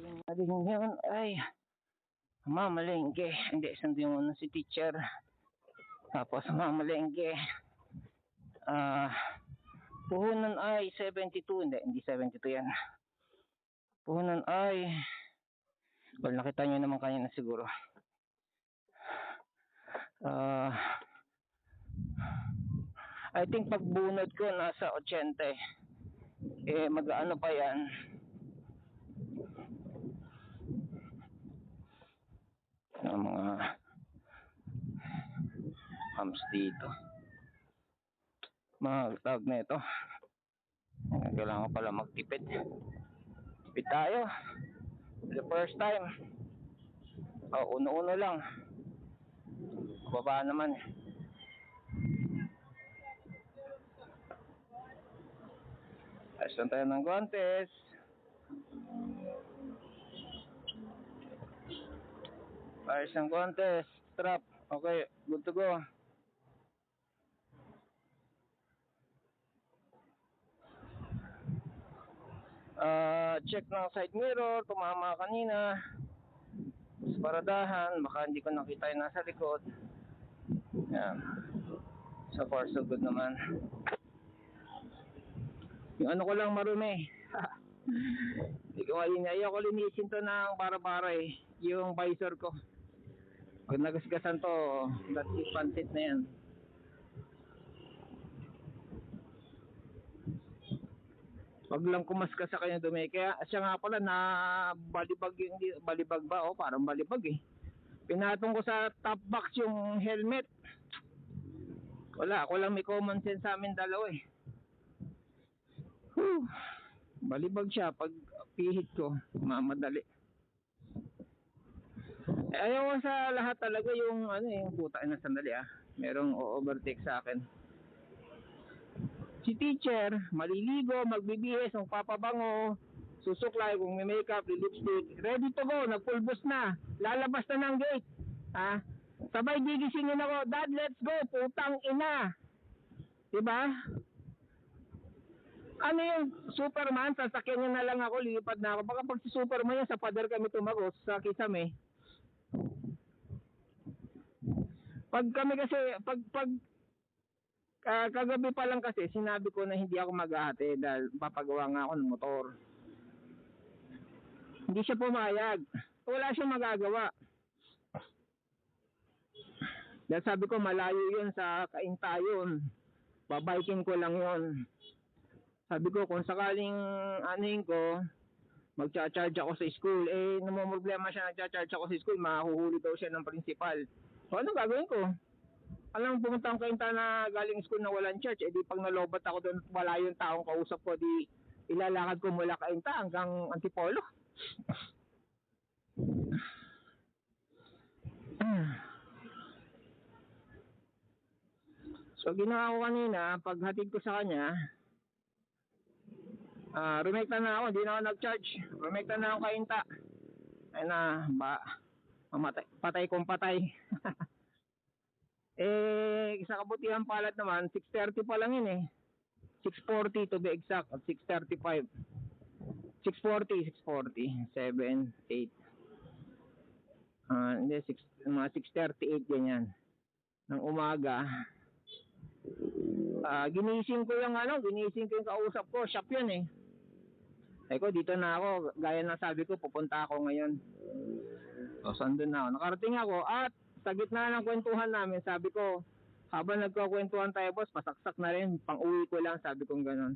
Sabi ngayon ay mamalengke. Hindi, sandi mo si teacher. Tapos mamalengke. Puhunan ay 72. Hindi 72 yan. Puhunan ay, well, nakita nyo naman kanina siguro. I think pagbunod ko nasa 80. Mag-ano pa yan. Mga hams dito. Mga tawag na ito. Kailangan ko pala magtipid. Tipid tayo. The first time. Uno-uno lang. Baba naman. Ayos lang tayo ng contest. Ayos ng contest. Strap. Okay, good to go. Check ng side mirror. Tumama kanina sa paradahan. Baka hindi ko nakita yung nasa likod. Yan. So far so good naman. Yung ano ko lang marumi. Hindi ko ayaw ko linisin to ng para-para eh. Yung visor ko. Pag nagasgasan to, that's it, pansit na yan. Pag lang kumaska sa kanya dumi. Kaya siya nga pala na balibag yung, balibag ba? Parang balibag eh. Pinatong ko sa top box yung helmet. Wala, ako lang may common sense sa amin dalawa eh. Balibag siya pag pihit ko, mamadali. Ayaw ko sa lahat talaga yung ano yung puta na sandali merong overtake sa akin. Si teacher, maliligo, magbibihis, magpapabango, susuklay, kung may makeup, lipstick, ready to go, nagpulbos na, lalabas na ng gate. Sabay gigisingin ako, Dad, let's go, putang ina. Diba? Ano yung Superman, sasakyan niya na lang ako, lilipad na ako. Baka pag si Superman yan, sa pader kami tumagos, sa Kisame. Pag kami kasi, kagabi pa lang kasi sinabi ko na hindi ako mag-ate dahil papagawa nga ako ng motor. Hindi siya pumayag. Wala siyang magagawa. Dahil sabi ko malayo yun sa Kaintayon. Babiking ko lang yun. Sabi ko kung sakaling anuhin ko, magcha-charge ako sa school. Namumroblema siya, nagcha-charge ako sa school, mahuhuli daw siya ng principal. So ano gagawin ko? Alam, pumunta akong kainta na galing school na walang church. Di pag nalobat ako doon, wala yung taong kausap ko, di ilalakad ko mula kainta hanggang Antipolo. So ginawa ko kanina, paghatid ko sa kanya, rumekta na ako, di na ako nag-charge. Rumekta na ako kainta. Ay na, patay kong patay. Sa kabutihan palad naman 6:30 pa lang yun 6:40 to be exact, at 6:35 6:40 7 8 hindi, mga 6:38 ganyan ng umaga. Ginising ko yung kausap ko, shop yun ko dito na ako, gaya ng sabi ko pupunta ako ngayon. So sandun na ako, nakarating ako at sa gitna ng kwentuhan namin, sabi ko, habang nagkakwentuhan tayo boss, pasaksak na rin, pang uwi ko lang, sabi kong gano'n.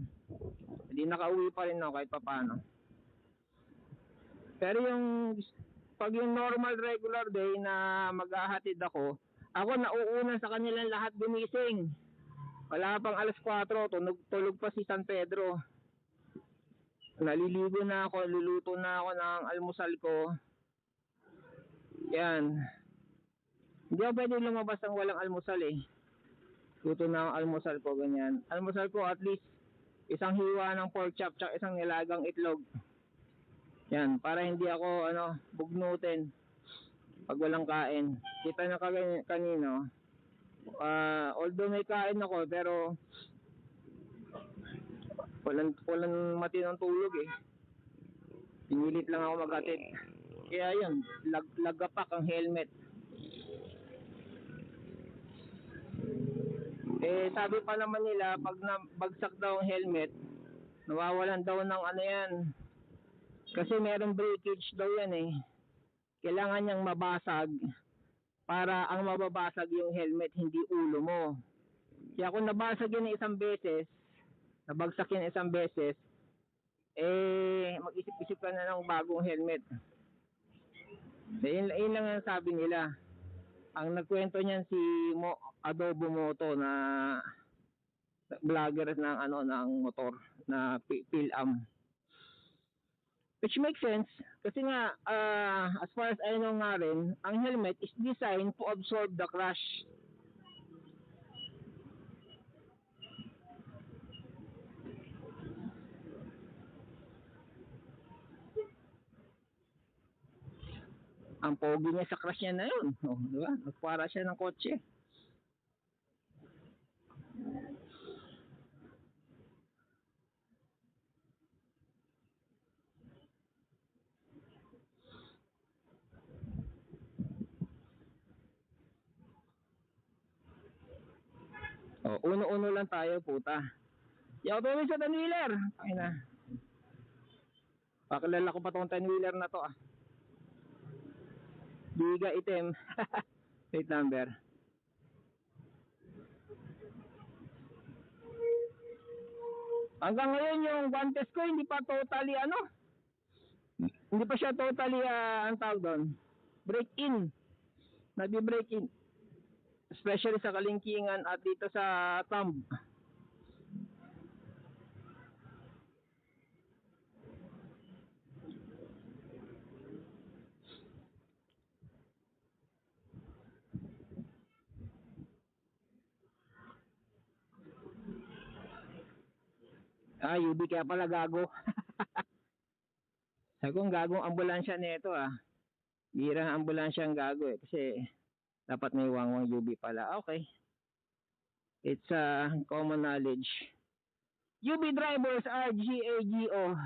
Hindi nakauwi pa rin ako kahit papano. Pero pag yung normal regular day na mag-ahatid ako nauuna sa kanilang lahat gumising. Wala pang alas 4, tulog pa si San Pedro. Naliligo na ako, luluto na ako ng almusal ko. Yan. Hindi ako pwede lumabas ng walang almusal Luto na ang almusal ko, ganyan. Almusal ko at least isang hiwa ng pork chop tsaka isang nilagang itlog. Yan, para hindi ako bugnutin pag walang kain. Kita na kanino. Although may kain ako pero walang matinong tulog Pinilit lang ako maghatid. Kaya yun, lagapak ang helmet. Eh, sabi pa naman nila, pag nabagsak daw ang helmet, nawawalan daw ng ano yan. Kasi meron breakage daw yan eh. Kailangan niyang mabasag para ang mababasag yung helmet, hindi ulo mo. Kaya kung nabasag yun isang beses, nabagsak yun isang beses, eh, mag-isip-isip ka na ng bagong helmet. So, yun lang ang sabi nila. Ang nagkwento niyan si Adobo Moto na vlogger ng ano ng motor na Phil-Am. Which makes sense kasi nga as far as I know nga rin, ang helmet is designed to absorb the crash. Ang pogi niya sa crash niya na yun. Oh, di ba? Nagpara siya ng kotse. Oh, uno-uno lang tayo, puta. Yaw to sa ten-wheeler. Ay na. Pakilala ko pa tong ten-wheeler na to ah. Biga itim. Plate number. Hanggang ngayon yung one test ko hindi pa totally ano. Hindi pa siya totally ang tawag doon. Break in. Nagbi-break in. Especially sa kalingkingan at dito sa thumb. UB kaya pala gago. Sabi kong gagong ambulansya nito ah. Birang ambulansya ang gago eh. Kasi dapat may wangwang UB pala. Okay. It's common knowledge. UB drivers are GAGO.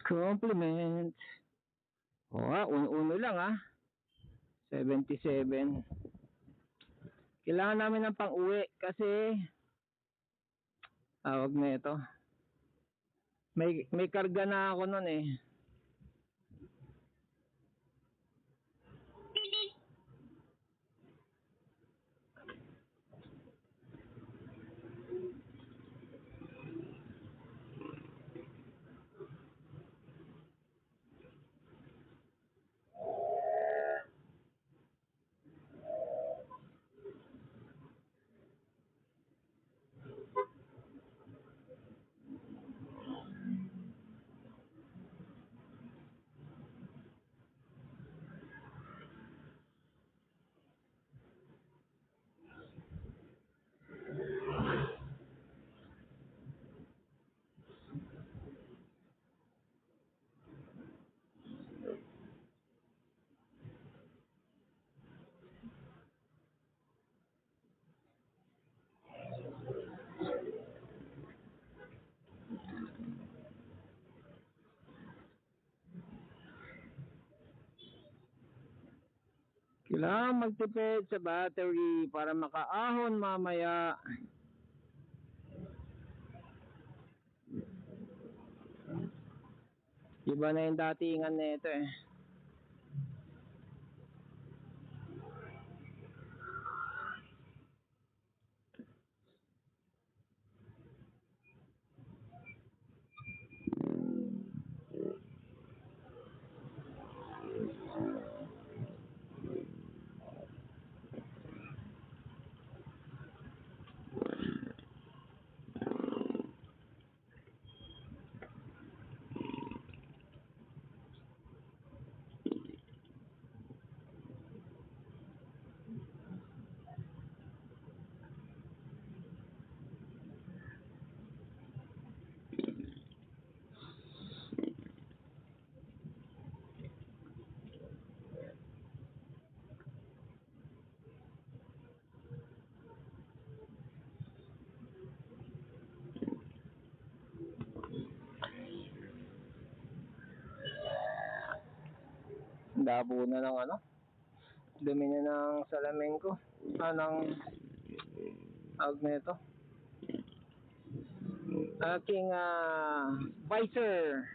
Compliment. Uno-uno lang 77. Kailangan namin ng pang-uwi kasi wag na ito. May karga na ako nun eh. Kailangan magtipid sa battery para makaahon mamaya. Iba na yung datingan na ito eh. Labo na ng ano. Dumi na ng salamin ko. Ng tawag na ito. Aking visor.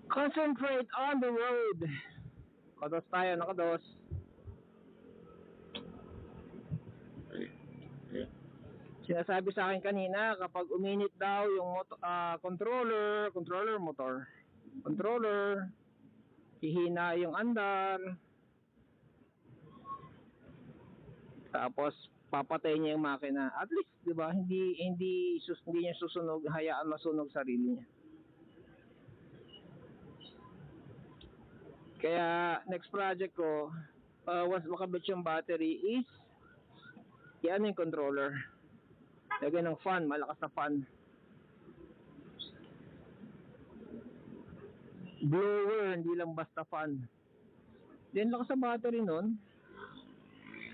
Concentrate on the road. Nakados tayo, nakados. Sinasabi sa akin kanina, kapag uminit daw yung controller, hihina yung andar. Tapos papatay niya yung makina. At least, 'di ba? Hindi niya susunog, hayaan masunog sarili niya. Kaya next project ko, once makabit yung battery is yan yung controller. Lagyan ng fan, malakas na fan. Blower, hindi lang basta fan. Then lakas sa battery nun.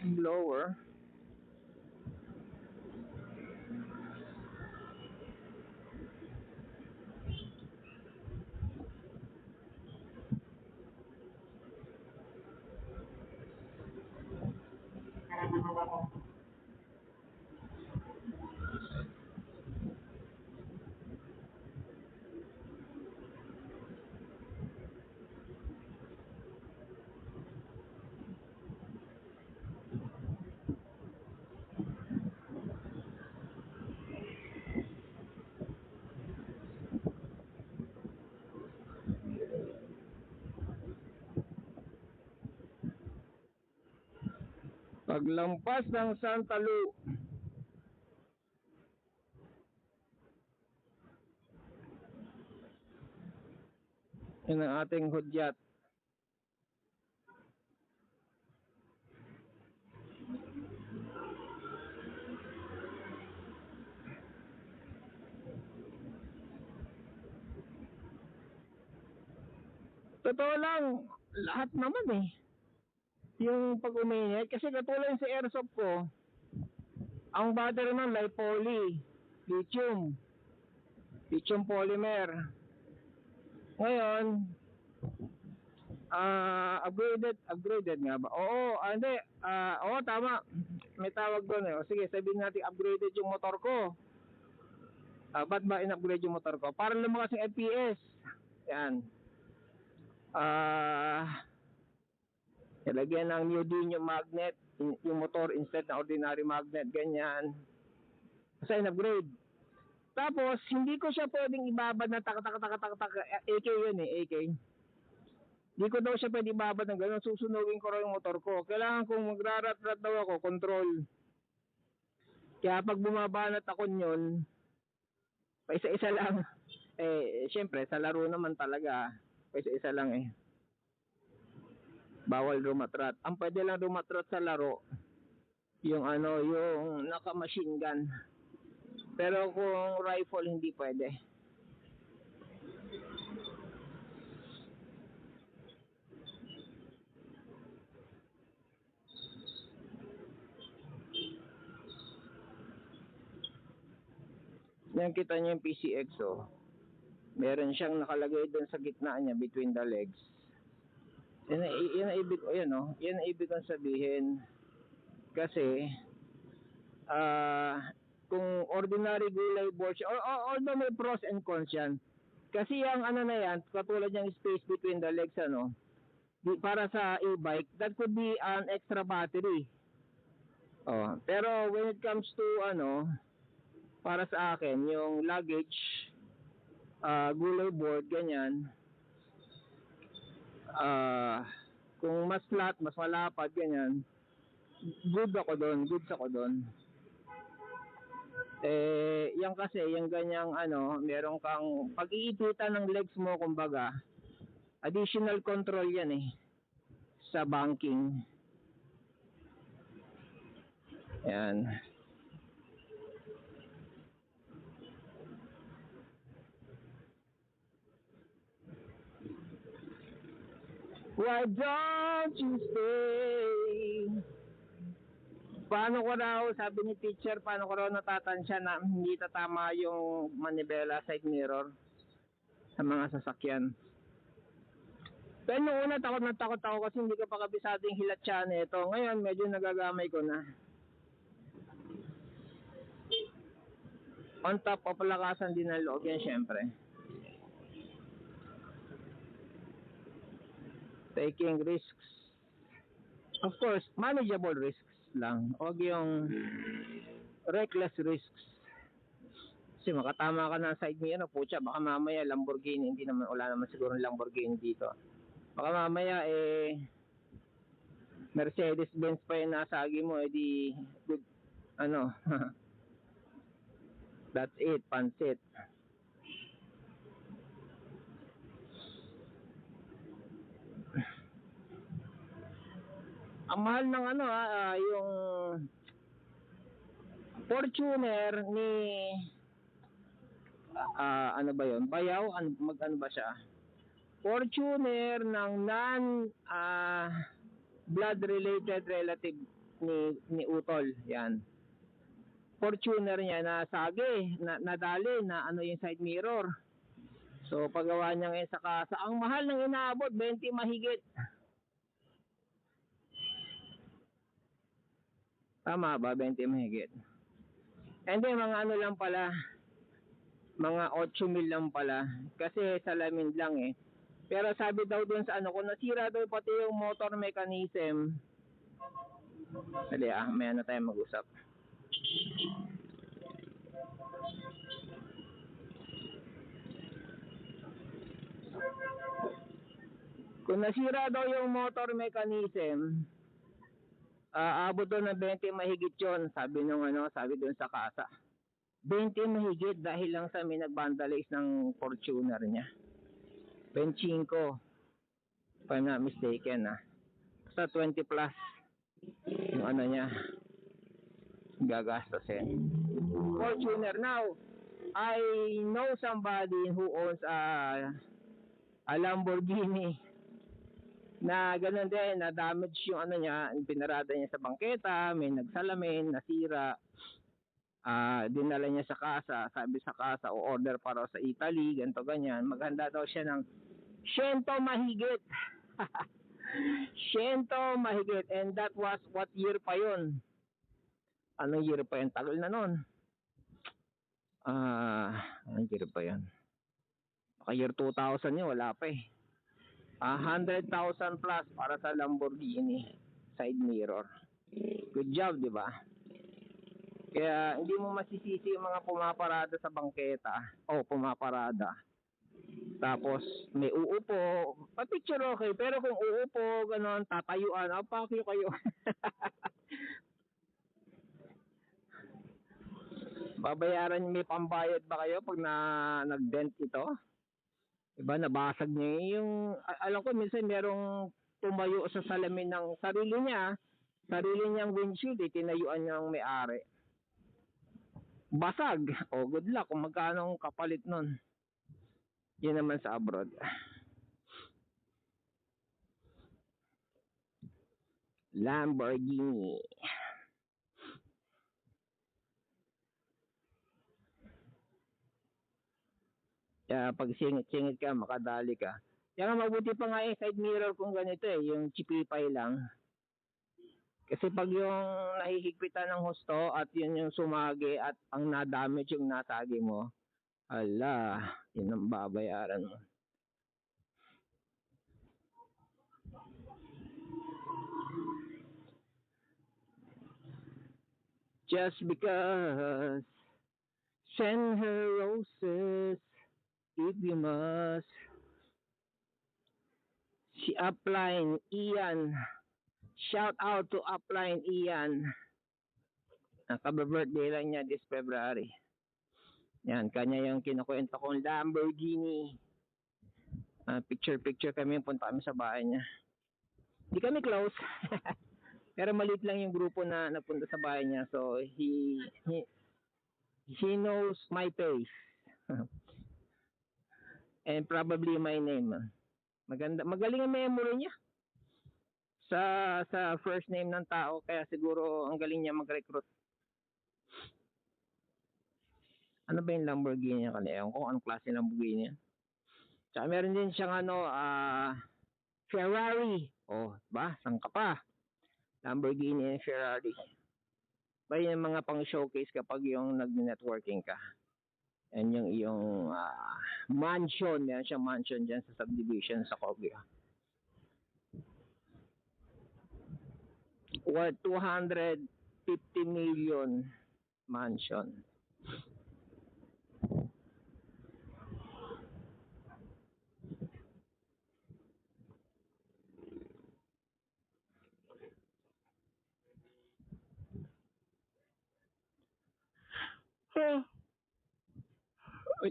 Blower. Paglampas ng Santa Lu, yun ang ating hudyat. Totoo lang, lahat naman eh. Yung pag uminit, kasi katulad sa airsoft ko, ang battery ng lipoly, lithium polymer. Ngayon, upgraded nga ba? Oo, hindi, oo tama. May tawag doon eh. O sige, sabihin natin upgraded yung motor ko. Ba't ba in-upgrade yung motor ko? Para lumakas yung FPS. Yan. Nilagyan ng neodymium magnet yung motor instead na ordinary magnet, ganyan. Kasi in-upgrade. Tapos, hindi ko siya pwedeng ibabad na tak AK yun eh, AK. Hindi ko daw siya pwedeng ibabad ng gano'n, susunugin ko raw yung motor ko. Kailangan kung magrarat-rat daw ako, control. Kaya pag bumabanat ako nyon, paisa-isa lang. Syempre, sa laro naman talaga, paisa-isa lang eh. Bawal rumatrat. Ang pwede lang rumatrat sa laro, yung yung naka-machine gun. Pero kung rifle, hindi pwede. Yan, kita niyo yung PCX, oh. Meron siyang nakalagay doon sa gitna niya, between the legs. Yan ang ibig, yan, oh. Yan ang ibig kong sabihin. Kasi, kung ordinary gulay board siya, although may pros and cons yan. Kasi yung ano na yan, katulad yung space between the legs, ano, para sa e-bike, that could be an extra battery. Oh, pero when it comes to ano, para sa akin, yung luggage, gulay board, ganyan, kung mas flat, mas malapad, ganyan, goods ako doon. Yan kasi, yung ganyang ano, meron kang pag-iipitan ng legs mo, kumbaga, additional control yan sa banking. Yan. Why don't you stay? Paano ko raw, sabi ni teacher, paano ko raw natatansya na hindi tatama yung manibela side mirror sa mga sasakyan. Pero nung una, takot ako kasi hindi ko pa kabisado yung hilatsya nito. Ngayon, medyo nagagamay ko na. On top of palakasan din ng loob yan, syempre. Taking risks. Of course, manageable risks lang. Huwag yung reckless risks. Kasi makatama ka na side mirror, putya, baka mamaya Lamborghini, hindi naman, wala naman siguro Lamborghini dito. Baka mamaya Mercedes-Benz pa yung nasagi mo, di good, ano, that's it, pansit. Ang mahal ng ano yung Fortuner ni ano ba yun? Bayaw? Mag-ano ba siya? Fortuner ng non blood related relative ni Utol. Yan. Fortuner niya na sagi, nadali na ano yung side mirror. So paggawa niya ngayon sa kasa, ang mahal ng inaabot 20 mahigit. Tama ba? 20 mahigit. And then mga ano lang pala, mga 8,000 lang pala. Kasi salamin lang Pero sabi daw dun sa ano, kung nasira daw pati yung motor mechanism. Dali may ano tayo mag-usap. Kung nasira daw yung motor mechanism, abot doon ng 20 mahigit yun, sabi nung ano, sabi doon sa kasa. 20 mahigit dahil lang sa may nag-vandalize ng Fortuner niya. 25, if I'm not mistaken Basta 20 plus yung ano niya gagastosin. Fortuner. Now, I know somebody who owns a Lamborghini na ganun din, na damage yung ano niya, pinarada niya sa bangketa, may nagsalamin, nasira, dinala niya sa kasa, sabi sa kasa, o order para sa Italy, ganito ganyan, maghanda daw siya ng 100 mahigit. 100 mahigit, and that was what year pa yun? Anong year pa yun? Tagal na nun. Anong year pa yun? Baka year 2000 yun, wala pa 100,000 plus para sa Lamborghini side mirror. Good job, di ba? Kaya hindi mo masisisi yung mga pumaparada sa bangketa o pumaparada. Tapos may uupo, pa-picture okay, pero kung uupo, ganon, tatayuan, pakyo kayo. Babayaran, may pambayad ba kayo pag nag-dent ito? Diba, nabasag niya yung, alam ko minsan merong tumayo sa salamin ng sarili niyang windshield, tinayuan niya ang may-ari. Basag. Good luck kung magkano ang kapalit nun. Yun naman sa abroad. Lamborghini. Pag singit-singit ka, makadali ka. Kaya nga mabuti pa nga yung side mirror kung ganito yung chipipay lang. Kasi pag yung nahihigpitan ng husto at yun yung sumagi at ang nadamage yung nasagi mo, ala, yun ang babayaran mo. Just because send her roses if you must. Si Upline Ian. Shout out to Upline Ian. Nakaba-birthday lang niya this February. Yan, kanya yung kinukwento kong Lamborghini. Picture kami, punta kami sa bahay niya. Hindi kami close. Pero maliit lang yung grupo na napunta sa bahay niya. So, he knows my face. And probably my name. Maganda, magaling ang memory niya. Sa first name ng tao, kaya siguro ang galing niya mag-recruit. Ano ba yung Lamborghini niya kanina? Kung anong klase ng Lamborghini niya. Tsaka meron din siyang Ferrari. Oh, ba? Saan ka pa? Lamborghini and Ferrari. Ba yung mga pang-showcase kapag yung nag-networking ka. And yung iyong mansion. Meron siyang mansion dyan sa subdivision sa Kogyo. Worth 250 million mansion.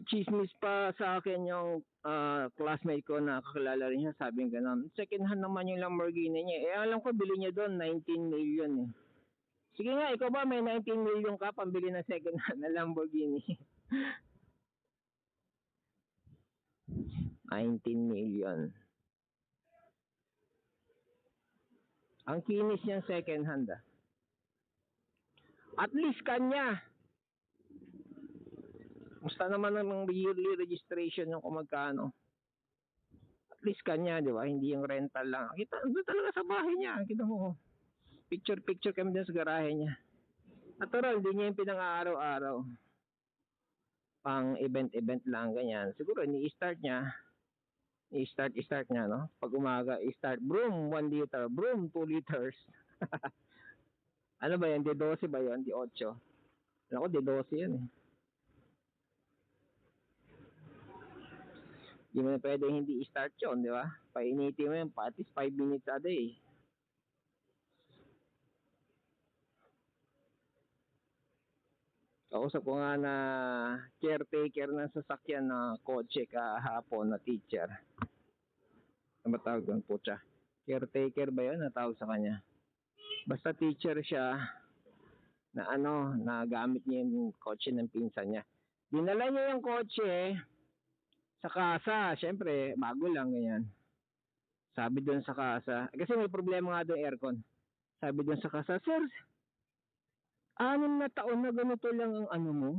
Chismis pa sa akin yung classmate ko na kakilala rin niya, sabi nga naman, second hand naman yung Lamborghini niya. Alam ko, bili niya doon, 19 million eh. Sige nga, ikaw ba may 19 million ka pambili ng second hand na Lamborghini? 19 million. Ang kinis niyang second hand At least kanya. Musta naman ang yearly registration yung kung magkano. At least kanya, di ba? Hindi yung rental lang. Kita, doon talaga sa bahay niya. Kita mo. Picture kami dun sa garahe niya. Natural, hindi niya yung pinang-araw-araw. Pang event lang, ganyan. Siguro, ni-start niya. I-start niya, no? Pag umaga, i-start. Broom, 1 liter. Broom, 2 liters. Ano ba yan? D12 ba yan? D8? Ako, D12 yan eh. Hindi mo na pwede hindi i-start yun, di ba? Painitin mo yun, at least 5 minutes a day. Kausap ko nga na caretaker ng sasakyan na kotse kahapon na teacher. Ano ba tawag doon po siya? Caretaker ba yun? Natawag sa kanya. Basta teacher siya na na gamit niya yung kotse ng pinsan niya. Dinala niya yung kotse sa kasa, syempre, bago lang ganyan. Sabi doon sa kasa, kasi may problema nga doon aircon. Sabi doon sa kasa, sir, 6 na taon na ganito lang ang mo?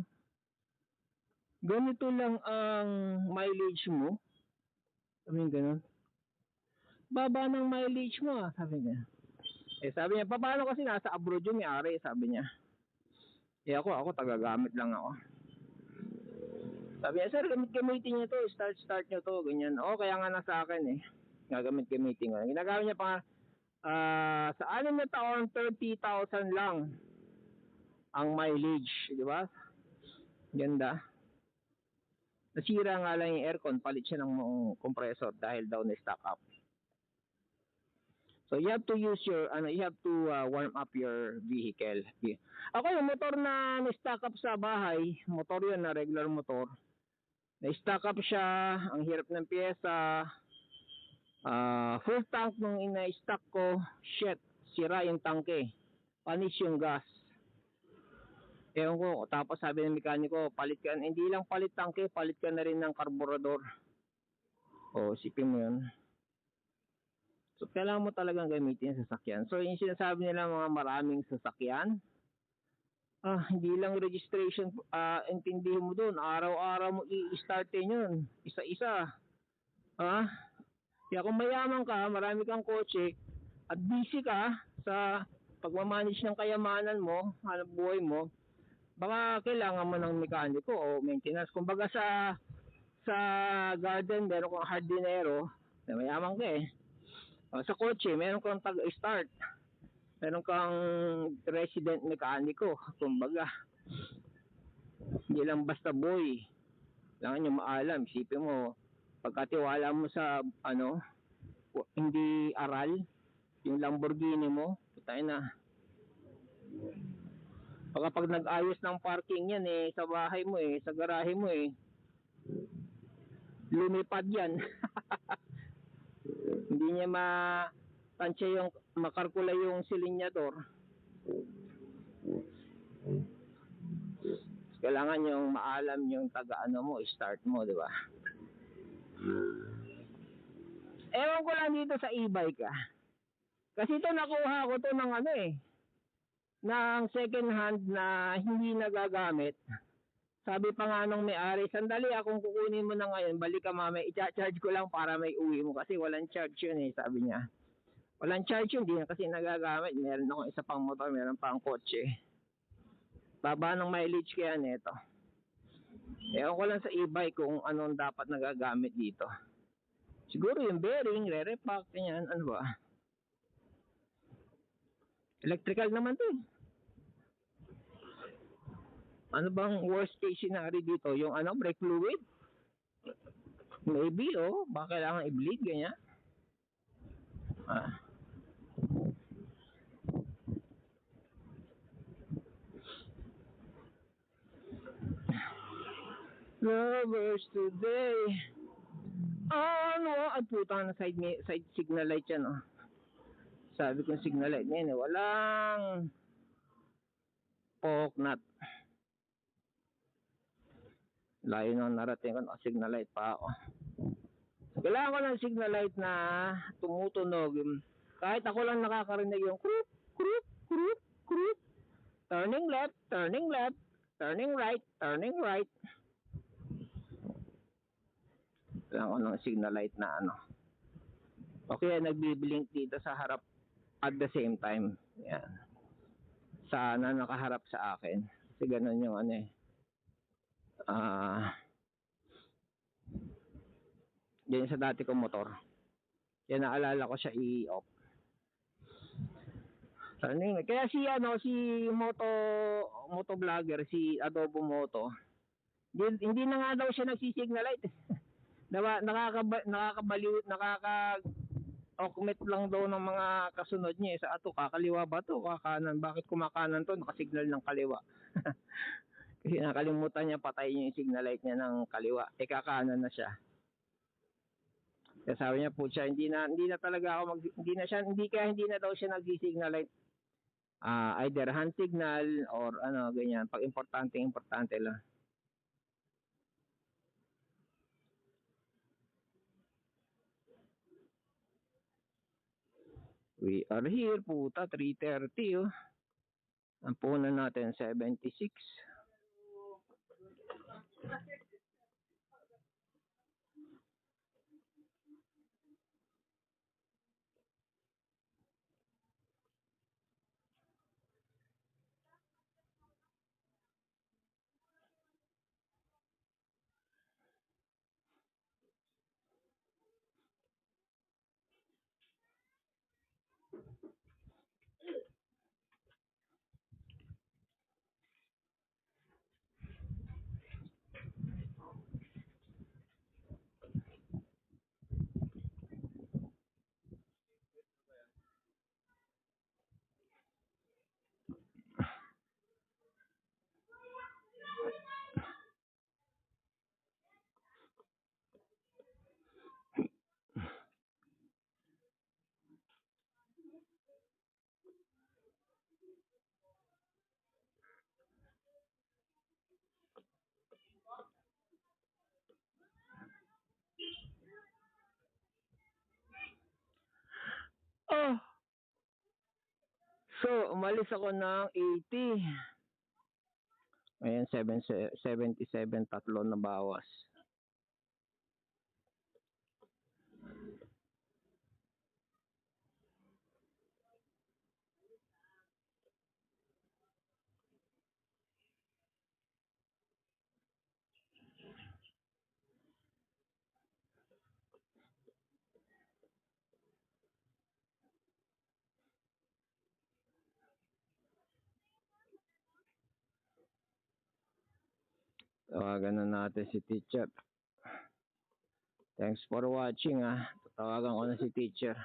Ganito lang ang mileage mo? Sabi niya ganun. Baba ng mileage mo sabi niya. Sabi niya, paano kasi nasa abroad yung may-ari, sabi niya. Ako tagagamit lang ako. Sabi niya, sir, gamitin niyo to, start niyo to, ganyan. Kaya nga nasa akin eh. Gamitin ko. Ginagamit niya pa sa 6 na taon, 30,000 lang ang mileage, di ba? Ganda. Nasira nga lang yung aircon, palit siya ng compressor dahil daw na-stock up. So you have to use warm up your vehicle. Ako yung motor na na-stock up sa bahay, motor yun na regular motor. Na-stock up siya, ang hirap ng pyesa. Full tank nung ina-stock ko, sira yung tangke. Panis yung gas. Ewan ko, tapos sabi ng mekaniko, palit ka, hindi lang palit tangke, palit ka na rin ng karburador. Sipin mo yun. So, kailangan mo talagang gamitin yung sasakyan. So, yung sinasabi nila mga maraming sasakyan, Hindi lang registration, intindihin mo doon, araw-araw mo i-startin yun, isa-isa. Ah, kaya kung mayaman ka, marami kang kotse, at busy ka sa pagmamanage ng kayamanan mo, hanap buhay mo, baka kailangan mo ng mekaniko o maintenance. Kumbaga sa garden, meron kang hardinero, mayaman ka eh. Sa kotse, meron kang tag-start, meron kang resident mekaniko, kumbaga. Hindi lang basta boy. Kailangan nyo maalam. Isipin mo, pagkatiwala mo sa, hindi aral, yung Lamborghini mo, putay na. Pag nag-ayos ng parking yan sa bahay mo sa garahe mo lumipad yan. Hindi niya tansya yung makalkula yung silinyador. Kailangan yung maalam yung mo, start mo, di ba? Ewan ko lang dito sa e-bike Kasi ito nakuha ko to ng ng second hand na hindi nagagamit. Sabi pa nga nung may-ari, sandali akong kukunin mo na ngayon, balik ka mamaya, i-charge ko lang para may uwi mo kasi walang charge yun sabi niya. Walang charge yun, hindi na kasi nagagamit. Meron akong isa pang motor, meron pang kotse. Baba ng mileage kaya nito. Ewan ko lang sa e-bike kung anong dapat nagagamit dito. Siguro yung bearing, re-repack, ganyan, ano ba? Electrical naman to Ano bang worst case scenario dito? Yung brake fluid? Maybe, baka kailangan i-bleed, ganyan. Lovers today. Ay putang na side signal light yan, Sabi kong signal light ngayon, walang poknat. Layo nang narating ko, signal light pa ako. Kailangan ko ng signal light na tumutunog. Kahit ako lang nakakarinig yung krup, krup, krup, krup. Turning left, turning left, turning right, turning right. Kailangan ko ng signal light na Okay, nagbiblink dito sa harap at the same time. Yan. Sana nakaharap sa akin. Kasi ganun yung yan sa dati kong motor. Yan naalala ko siya i-off. Kaya si moto vlogger, si Adobo Moto, hindi na nga daw siya nagsisignal light. Nakakabaliw, okmet lang daw ng mga kasunod niya sa ato, kakaliwa ba to, kakanan, bakit kumakanan to, nakasignal ng kaliwa. Kasi nakalimutan niya patayin yung signal light niya ng kaliwa, kakanan na siya. Kaya sabi niya po siya, hindi na talaga ako hindi na daw siya nagsi-signal light. Either hand signal or ganyan, pag importante lang. We are here, puta, 3:30 Ang punan natin 76. So, umalis ako ng 80. Ayan, 77, tatlo na bawas. Tawagan na natin si teacher. Thanks for watching. Tatawagan ko na si teacher.